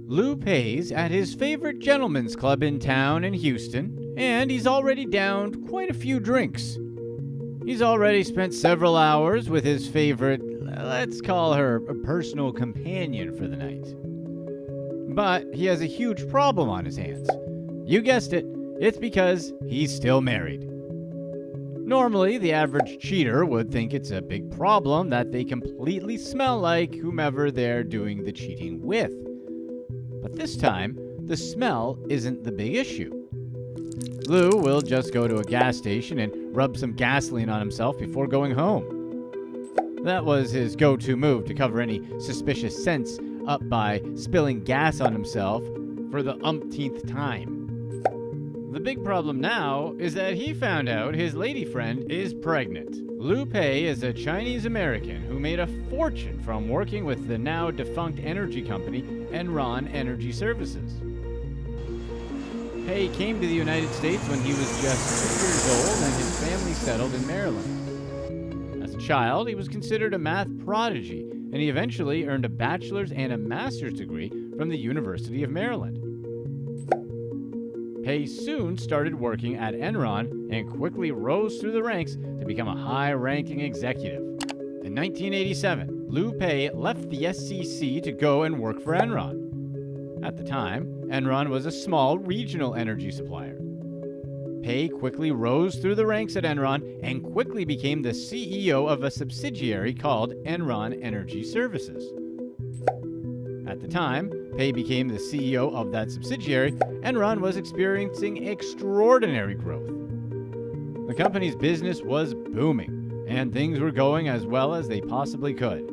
Lou Pai's at his favorite gentleman's club in town in Houston, and he's already downed quite a few drinks. He's already spent several hours with his favorite, let's call her a personal companion for the night. But he has a huge problem on his hands. You guessed it, it's because he's still married. Normally, the average cheater would think it's a big problem that they completely smell like whomever they're doing the cheating with. But this time, the smell isn't the big issue. Lou will just go to a gas station and rub some gasoline on himself before going home. That was his go-to move to cover any suspicious scents up by spilling gas on himself for the umpteenth time. The big problem now is that he found out his lady friend is pregnant. Lou Pai is a Chinese American who made a fortune from working with the now-defunct energy company Enron Energy Services. Pai came to the United States when he was just 2 years old and his family settled in Maryland. As a child, he was considered a math prodigy, and he eventually earned a bachelor's and a master's degree from the University of Maryland. Pai soon started working at Enron and quickly rose through the ranks to become a high-ranking executive. In 1987, Lou Pai left the SEC to go and work for Enron. At the time, Enron was a small regional energy supplier. Pai quickly rose through the ranks at Enron and quickly became the CEO of a subsidiary called Enron Energy Services. At the time Pai became the CEO of that subsidiary, Enron was experiencing extraordinary growth. The company's business was booming, and things were going as well as they possibly could.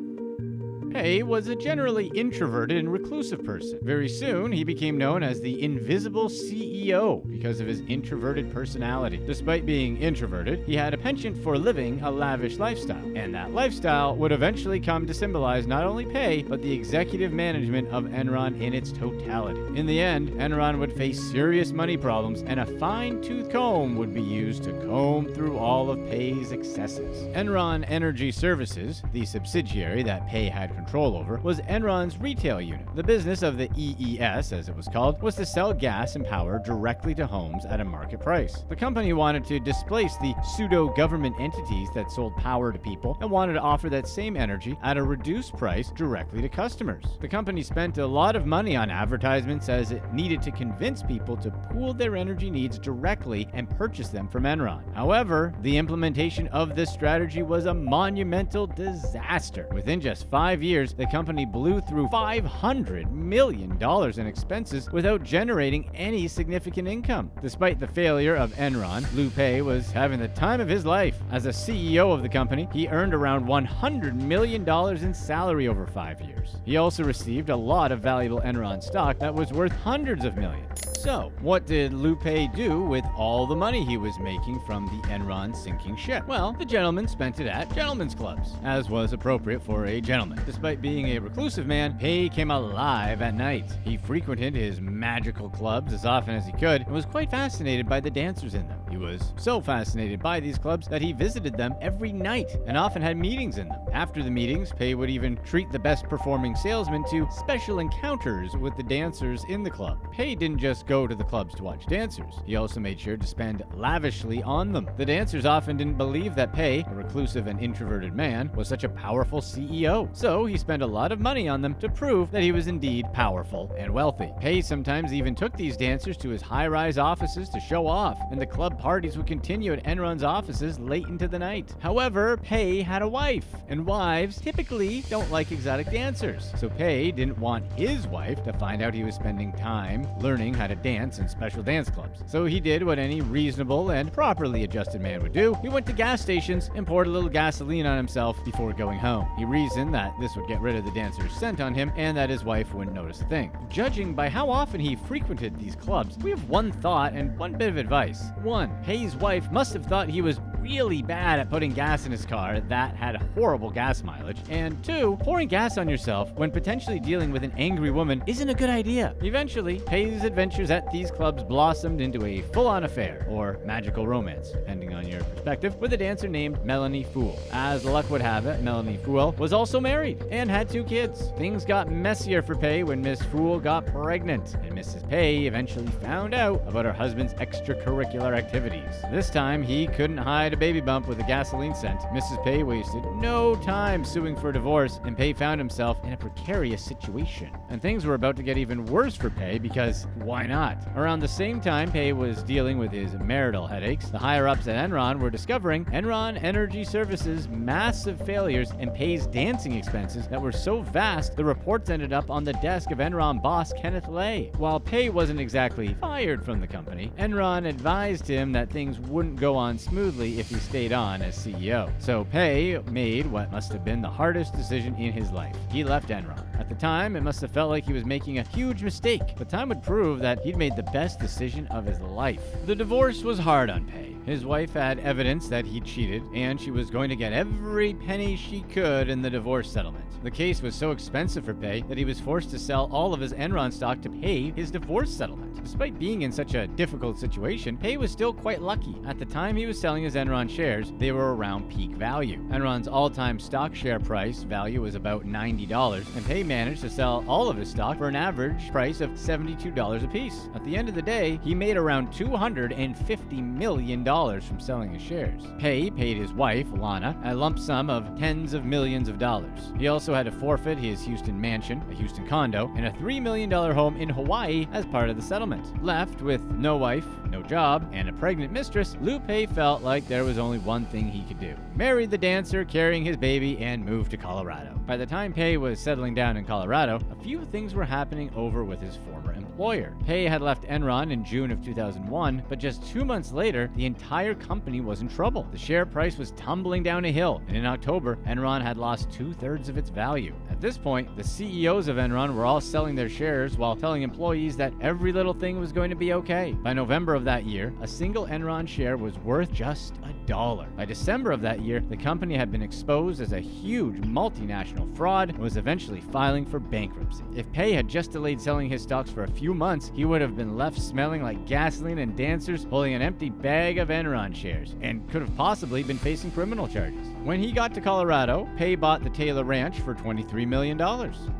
Pai was a generally introverted and reclusive person. Very soon, he became known as the Invisible CEO because of his introverted personality. Despite being introverted, he had a penchant for living a lavish lifestyle, and that lifestyle would eventually come to symbolize not only Pai, but the executive management of Enron in its totality. In the end, Enron would face serious money problems, and a fine-tooth comb would be used to comb through all of Pai's excesses. Enron Energy Services, the subsidiary that Pai had control over, was Enron's retail unit. The business of the EES, as it was called, was to sell gas and power directly to homes at a market price. The company wanted to displace the pseudo-government entities that sold power to people and wanted to offer that same energy at a reduced price directly to customers. The company spent a lot of money on advertisements as it needed to convince people to pool their energy needs directly and purchase them from Enron. However, the implementation of this strategy was a monumental disaster. Within just 5 years, the company blew through $500 million in expenses without generating any significant income. Despite the failure of Enron, Lou Pai was having the time of his life. As a CEO of the company, he earned around $100 million in salary over 5 years. He also received a lot of valuable Enron stock that was worth hundreds of millions. So, what did Lou Pai do with all the money he was making from the Enron sinking ship? Well, the gentleman spent it at gentlemen's clubs, as was appropriate for a gentleman. Despite being a reclusive man, Pai came alive at night. He frequented his magical clubs as often as he could and was quite fascinated by the dancers in them. He was so fascinated by these clubs that he visited them every night and often had meetings in them. After the meetings, Pai would even treat the best performing salesmen to special encounters with the dancers in the club. Pai didn't just go to the clubs to watch dancers. He also made sure to spend lavishly on them. The dancers often didn't believe that Pai, a reclusive and introverted man, was such a powerful CEO. So he spent a lot of money on them to prove that he was indeed powerful and wealthy. Pai sometimes even took these dancers to his high-rise offices to show off, and the club parties would continue at Enron's offices late into the night. However, Pai had a wife, and wives typically don't like exotic dancers. So Pai didn't want his wife to find out he was spending time learning how to dance in special dance clubs. So he did what any reasonable and properly adjusted man would do. He went to gas stations and poured a little gasoline on himself before going home. He reasoned that this would get rid of the dancer's scent on him and that his wife wouldn't notice a thing. Judging by how often he frequented these clubs, we have one thought and one bit of advice. 1. Pai's wife must have thought he was really bad at putting gas in his car that had horrible gas mileage, and 2, pouring gas on yourself when potentially dealing with an angry woman isn't a good idea. Eventually, Pai's adventures at these clubs blossomed into a full-on affair, or magical romance, depending on your perspective, with a dancer named Melanie Fool. As luck would have it, Melanie Fool was also married and had 2 kids. Things got messier for Pai when Miss Fool got pregnant, and Mrs. Pai eventually found out about her husband's extracurricular activities. This time, he couldn't hide a baby bump with a gasoline scent. Mrs. Pai wasted no time suing for divorce, and Pai found himself in a precarious situation. And things were about to get even worse for Pai because why not? Around the same time Pai was dealing with his marital headaches, the higher-ups at Enron were discovering Enron Energy Services' massive failures and Pai's dancing expenses that were so vast the reports ended up on the desk of Enron boss Kenneth Lay. While Pai wasn't exactly fired from the company, Enron advised him that things wouldn't go on smoothly if he stayed on as CEO. So Pai made what must have been the hardest decision in his life. He left Enron. At the time, it must have felt like he was making a huge mistake, but time would prove that he'd made the best decision of his life. The divorce was hard on Pai. His wife had evidence that he cheated, and she was going to get every penny she could in the divorce settlement. The case was so expensive for Pai that he was forced to sell all of his Enron stock to pay his divorce settlement. Despite being in such a difficult situation, Pai was still quite lucky. At the time he was selling his Enron shares, they were around peak value. Enron's all-time stock share price value was about $90, and Pai managed to sell all of his stock for an average price of $72 apiece. At the end of the day, he made around $250 million from selling his shares. Pai paid his wife, Lana, a lump sum of tens of millions of dollars. He also had to forfeit his Houston mansion, a Houston condo, and a $3 million home in Hawaii as part of the settlement. Left with no wife, no job, and a pregnant mistress, Lou Pai felt like there was only one thing he could do: marry the dancer carrying his baby and move to Colorado. By the time Pai was settling down in Colorado, a few things were happening over with his former employer. Pai had left Enron in June of 2001, but just 2 months later, the entire company was in trouble. The share price was tumbling down a hill, and in October, Enron had lost 2/3 of its value. At this point, the CEOs of Enron were all selling their shares while telling employees that every little thing was going to be okay. By November of that year, a single Enron share was worth just $1. By December of that year, the company had been exposed as a huge multinational fraud and was eventually filing for bankruptcy. If Pai had just delayed selling his stocks for a few months, he would have been left smelling like gasoline and dancers holding an empty bag of Enron shares, and could have possibly been facing criminal charges. When he got to Colorado, Pai bought the Taylor Ranch for $23 million.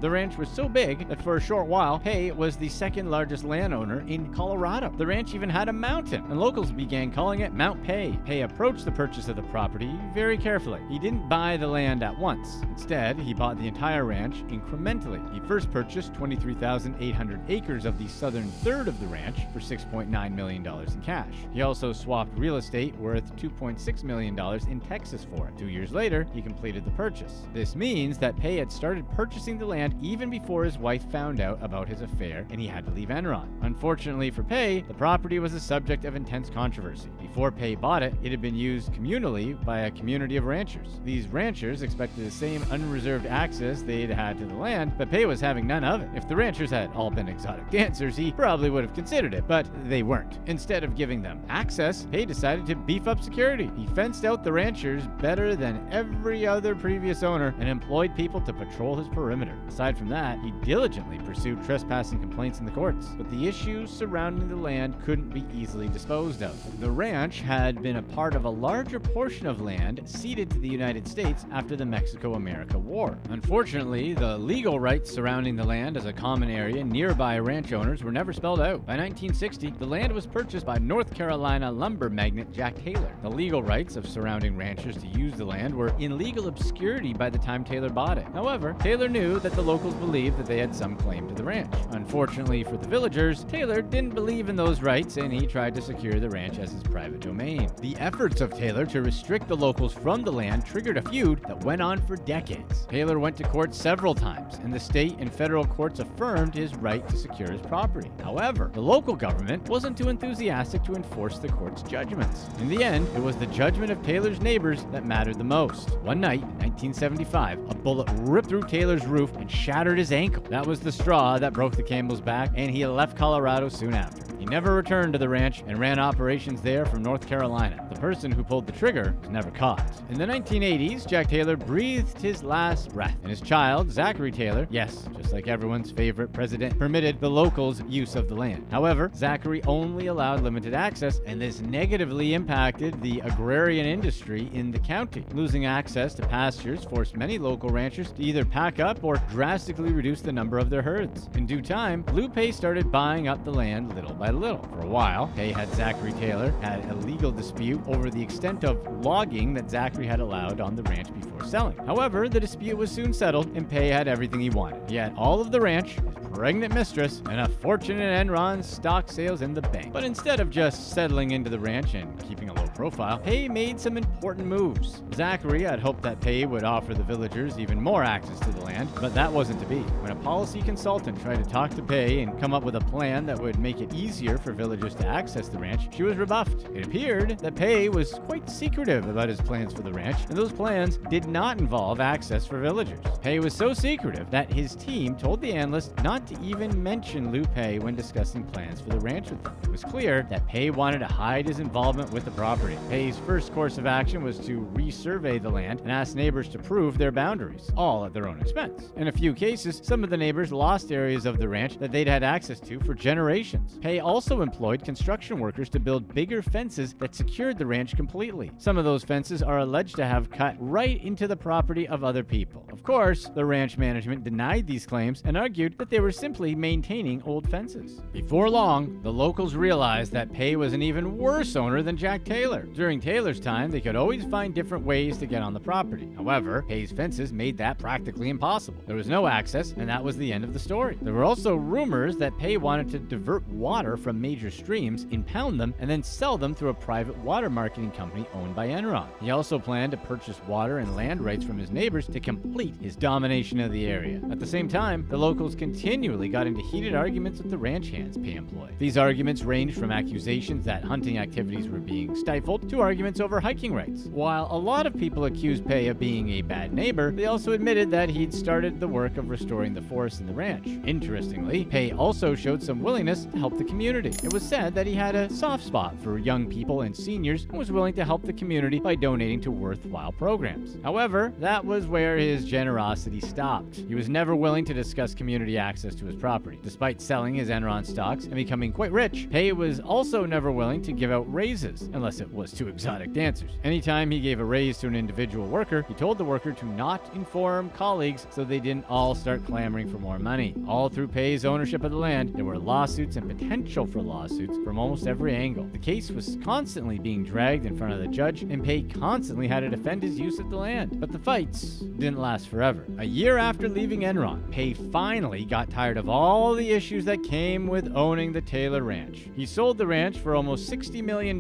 The ranch was so big that for a short while, Pai was the second largest landowner in Colorado. The ranch even had a mountain, and locals began calling it Mount Pai. Pai approached the purchase of the property very carefully. He didn't buy the land at once. Instead, he bought the entire ranch incrementally. He first purchased 23,800 acres of the southern third of the ranch for $6.9 million in cash. He also swapped real estate worth $2.6 million in Texas for it. 2 years later, he completed the purchase. This means that Pai had started purchasing the land even before his wife found out about his affair and he had to leave Enron. Unfortunately for Pai, the property was the subject of intense controversy. Before Pai bought it, it had been used communally by a community of ranchers. These ranchers expected the same unreserved access they'd had to the land, but Pai was having none of it. If the ranchers had all been exotic dancers, he probably would have considered it, but they weren't. Instead of giving them access, Pai decided to beef up security. He fenced out the ranchers better than every other previous owner and employed people to patrol his perimeter. Aside from that, he diligently pursued trespassing complaints in the courts, but the issues surrounding the land couldn't be easily disposed of. The ranch had been a part of a larger portion of land ceded to the United States after the Mexico-America War. Unfortunately, the legal rights surrounding the land as a common area nearby ranch owners were never spelled out. By 1960, the land was purchased by North Carolina lumber magnate Jack Taylor. The legal rights of surrounding ranchers to use the land were in legal obscurity by the time Taylor bought it. However, Taylor knew that the locals believed that they had some claim to the ranch. Unfortunately for the villagers, Taylor didn't believe in those rights and he tried to secure the ranch as his private domain. The efforts of Taylor to restrict the locals from the land triggered a feud that went on for decades. Taylor went to court several times, and the state and federal courts affirmed his right to secure his property. However, the local government wasn't too enthusiastic to enforce the court's judgments. In the end, it was the judgment of Taylor's neighbors that mattered the most. One night, in 1975, a bullet ripped through Taylor's roof and shattered his ankle. That was the straw that broke the camel's back, and he left Colorado soon after. He never returned to the ranch and ran operations there from North Carolina. The person who pulled the trigger was never caught. In the 1980s, Jack Taylor breathed his last breath, and his child, Zachary Taylor, yes, just like everyone's favorite president, permitted the locals' use of the land. However, Zachary only allowed limited access, and this negatively impacted the agrarian industry in the county. Losing access to pastures forced many local ranchers to either pack up or drastically reduce the number of their herds. In due time, Lou Pai started buying up the land little by little. For a while, Pai had Zachary Taylor had a legal dispute over the extent of logging that Zachary had allowed on the ranch before selling. However, the dispute was soon settled, and Pai had everything he wanted. He had all of the ranch, his pregnant mistress, and a fortune in Enron stock sales in the bank. But instead of just settling into the ranch and keeping a low profile, Pai made some important moves. Zachary had hoped that Pai would offer the villagers even more access to the land, but that wasn't to be. When a policy consultant tried to talk to Pai and come up with a plan that would make it easier for villagers to access the ranch, she was rebuffed. It appeared that Pai was quite secretive about his plans for the ranch, and those plans did not involve access for villagers. Pai was so secretive that his team told the analyst not to even mention Lou Pai when discussing plans for the ranch with them. It was clear that Pai wanted to hide his involvement with the property. Pai's first course of action was to resurvey the land and ask neighbors to prove their boundaries, all at their own expense. In a few cases, some of the neighbors lost areas of the ranch that they'd had access to for generations. Pai also employed construction workers to build bigger fences that secured the ranch completely. Some of those fences are alleged to have cut right into the property of other people. Of course, the ranch management denied these claims and argued that they were simply maintaining old fences. Before long, the locals realized that Pai was an even worse owner than Jack Taylor. During Taylor's time, they could always find different ways to get on the property. However, Pai's fences made that practically impossible. There was no access, and that was the end of the story. There were also rumors that Pai wanted to divert water from major streams, impound them, and then sell them through a private water marketing company owned by Enron. He also planned to purchase water and land rights from his neighbors to complete his domination of the area. At the same time, the locals continually got into heated arguments with the ranch hands Pai employed. These arguments ranged from accusations that hunting activities were being stifled to arguments over hiking rights. While a lot of people accused Pai of being a bad neighbor, they also admitted that he'd started the work of restoring the forest and the ranch. Interestingly, Pai also showed some willingness to help the community. It was said that he had a soft spot for young people and seniors and was willing to help the community by donating to worthwhile programs. However, that was where his generosity stopped. He was never willing to discuss community access to his property. Despite selling his Enron stocks and becoming quite rich, Pai was also never willing to give out raises, unless it was to exotic dancers. Anytime he gave a raise to an individual worker, he told the worker to not inform colleagues so they didn't all start clamoring for more money. All through Pai's ownership of the land, there were lawsuits and potential for lawsuits from almost every angle. The case was constantly being dragged in front of the judge, and Pai constantly had to defend his use of the land. But the fights didn't last forever. A year after leaving Enron, Pai finally got tired of all the issues that came with owning the Taylor Ranch. He sold the ranch for almost $60 million,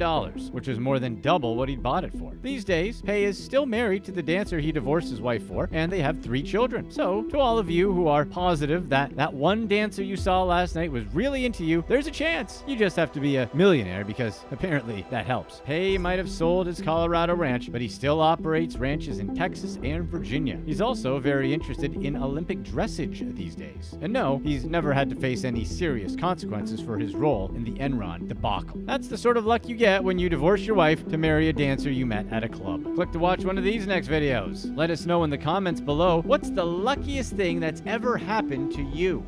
which was more than double what he'd bought it for. These days, Pai is still married to the dancer he divorced his wife for, and they have 3 children. So, to all of you who are positive that that one dancer you saw last night was really into you, there's a chance. You just have to be a millionaire, because apparently that helps. Pai might have sold his Colorado ranch, but he still operates ranches in Texas and Virginia. He's also very interested in Olympic dressage these days. And no, he's never had to face any serious consequences for his role in the Enron debacle. That's the sort of luck you get when you divorce your wife to marry a dancer you met at a club. Click to watch one of these next videos. Let us know in the comments below, what's the luckiest thing that's ever happened to you?